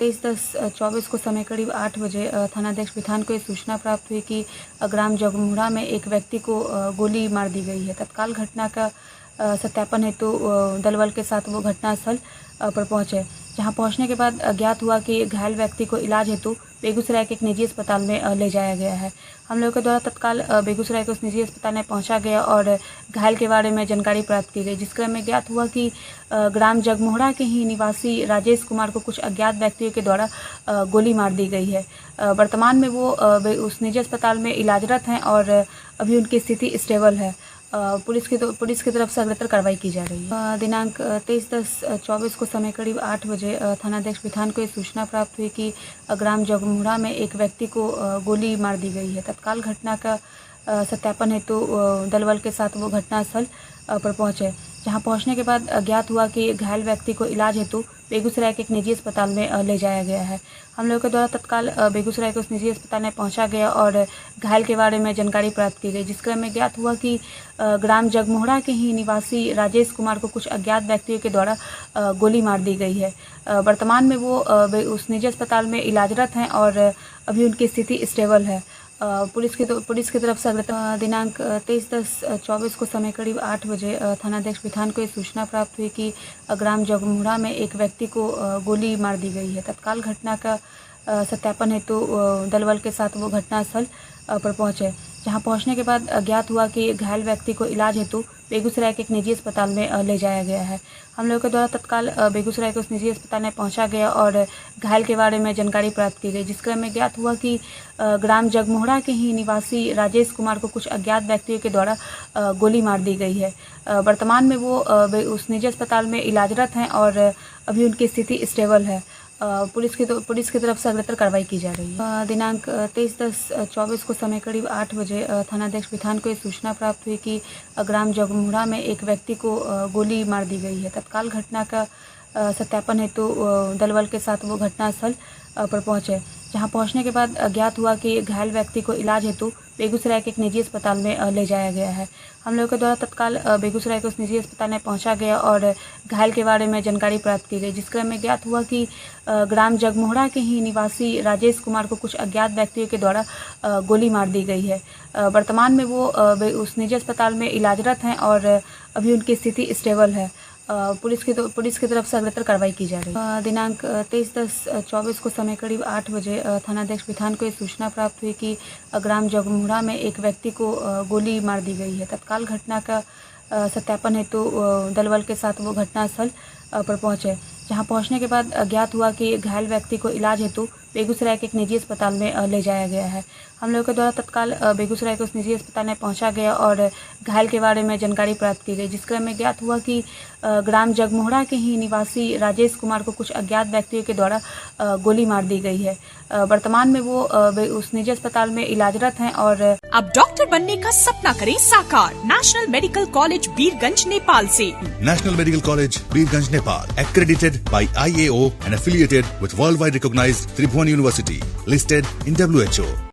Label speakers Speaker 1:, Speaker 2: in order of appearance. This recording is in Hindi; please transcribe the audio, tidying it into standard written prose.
Speaker 1: 23/10/24 को समय करीब 8 बजे थानाध्यक्ष बिथान को ये सूचना प्राप्त हुई कि ग्राम जगमुड़ा में एक व्यक्ति को गोली मार दी गई है। तत्काल घटना का सत्यापन हेतु दल बल के साथ वो घटनास्थल पर पहुंचे, जहां पहुंचने के बाद ज्ञात हुआ कि घायल व्यक्ति को इलाज हेतु बेगूसराय के एक निजी अस्पताल में ले जाया गया है। हम लोगों के द्वारा तत्काल बेगूसराय के उस निजी अस्पताल में पहुंचा गया और घायल के बारे में जानकारी प्राप्त की गई, जिस क्रम में ज्ञात हुआ कि ग्राम जगमुड़ा के ही निवासी राजेश कुमार को कुछ अज्ञात व्यक्तियों के द्वारा गोली मार दी गई है। वर्तमान में वो उस निजी अस्पताल में इलाजरत हैं और अभी उनकी स्थिति स्टेबल है। पुलिस की तरफ से अग्रतर कार्रवाई की जा रही है। दिनांक 23/10/24 को समय करीब 8 बजे थानाध्यक्ष बिथान को ये सूचना प्राप्त हुई कि ग्राम जगमुड़ा में एक व्यक्ति को गोली मार दी गई है। तत्काल घटना का सत्यापन हेतु दल बल के साथ वो घटनास्थल पर पहुंचे, जहां पहुंचने के बाद ज्ञात हुआ कि घायल व्यक्ति को इलाज हेतु बेगूसराय के एक निजी अस्पताल में ले जाया गया है। हम लोगों के द्वारा तत्काल बेगूसराय के उस निजी अस्पताल में पहुंचा गया और घायल के बारे में जानकारी प्राप्त की गई, जिस क्रम में ज्ञात हुआ कि ग्राम जगमुड़ा के ही निवासी राजेश कुमार को कुछ अज्ञात व्यक्तियों के द्वारा गोली मार दी गई है। वर्तमान में वो उस निजी अस्पताल में इलाजरत हैं और अभी उनकी स्थिति स्टेबल है। पुलिस की तरफ से अग्रतर दिनांक 23/10/24 को समय करीब 8 बजे थानाध्यक्ष बिथान को ये सूचना प्राप्त हुई कि ग्राम जगमुड़ा में एक व्यक्ति को गोली मार दी गई है। तत्काल घटना का सत्यापन हेतु दल बल के साथ वो घटनास्थल पर पहुंचे, जहां पहुंचने के बाद ज्ञात हुआ कि घायल व्यक्ति को इलाज हेतु बेगूसराय के एक निजी अस्पताल में ले जाया गया है। हम लोगों के द्वारा तत्काल बेगूसराय के उस निजी अस्पताल में पहुंचा गया और घायल के बारे में जानकारी प्राप्त की गई, जिस क्रम में ज्ञात हुआ कि ग्राम जगमुड़ा के ही निवासी राजेश कुमार को कुछ अज्ञात व्यक्तियों के द्वारा गोली मार दी गई है। वर्तमान में वो उस निजी अस्पताल में इलाजरत हैं और अभी उनकी स्थिति स्टेबल है। पुलिस की तरफ से अग्रतर कार्रवाई की जा रही है। दिनांक 23/10/24 को समय करीब 8 बजे थानाध्यक्ष बिथान को ये सूचना प्राप्त हुई कि ग्राम जगमुड़ा में एक व्यक्ति को गोली मार दी गई है। तत्काल घटना का सत्यापन हेतु दल बल के साथ वो घटनास्थल पर पहुंचे, जहां पहुंचने के बाद ज्ञात हुआ कि घायल व्यक्ति को इलाज हेतु बेगूसराय के एक निजी अस्पताल में ले जाया गया है। हम लोगों के द्वारा तत्काल बेगूसराय के उस निजी अस्पताल में पहुंचा गया और घायल के बारे में जानकारी प्राप्त की गई, जिस क्रम में ज्ञात हुआ कि ग्राम जगमुड़ा के ही निवासी राजेश कुमार को कुछ अज्ञात व्यक्तियों के द्वारा गोली मार दी गई है। वर्तमान में वो उस निजी अस्पताल में इलाजरत हैं और अभी उनकी स्थिति स्टेबल है। पुलिस की तरफ से अग्रतर कार्रवाई की जा रही है। दिनांक 23/10/24 को समय करीब 8 बजे थानाध्यक्ष बिथान को ये सूचना प्राप्त हुई कि ग्राम जगमुड़ा में एक व्यक्ति को गोली मार दी गई है। तत्काल घटना का सत्यापन हेतु दल बल के साथ वो घटनास्थल पर पहुंचे, जहां पहुंचने के बाद ज्ञात हुआ कि घायल व्यक्ति को इलाज हेतु बेगूसराय के एक निजी अस्पताल में ले जाया गया है। हम लोगों के द्वारा तत्काल बेगूसराय के उस निजी अस्पताल में पहुंचा गया और घायल के बारे में जानकारी प्राप्त की गई, जिस क्रम में ज्ञात हुआ कि ग्राम जगमुड़ा के ही निवासी राजेश कुमार को कुछ अज्ञात व्यक्तियों के द्वारा गोली मार दी गई है। वर्तमान में वो उस निजी अस्पताल में इलाजरत हैं और
Speaker 2: अब डॉक्टर बनने का सपना करें साकार National Medical College Birgunj Nepal से।
Speaker 3: National Medical College, Birganj, Nepal, accredited by IAO and affiliated with worldwide recognized Tribhuvan University, listed in WHO.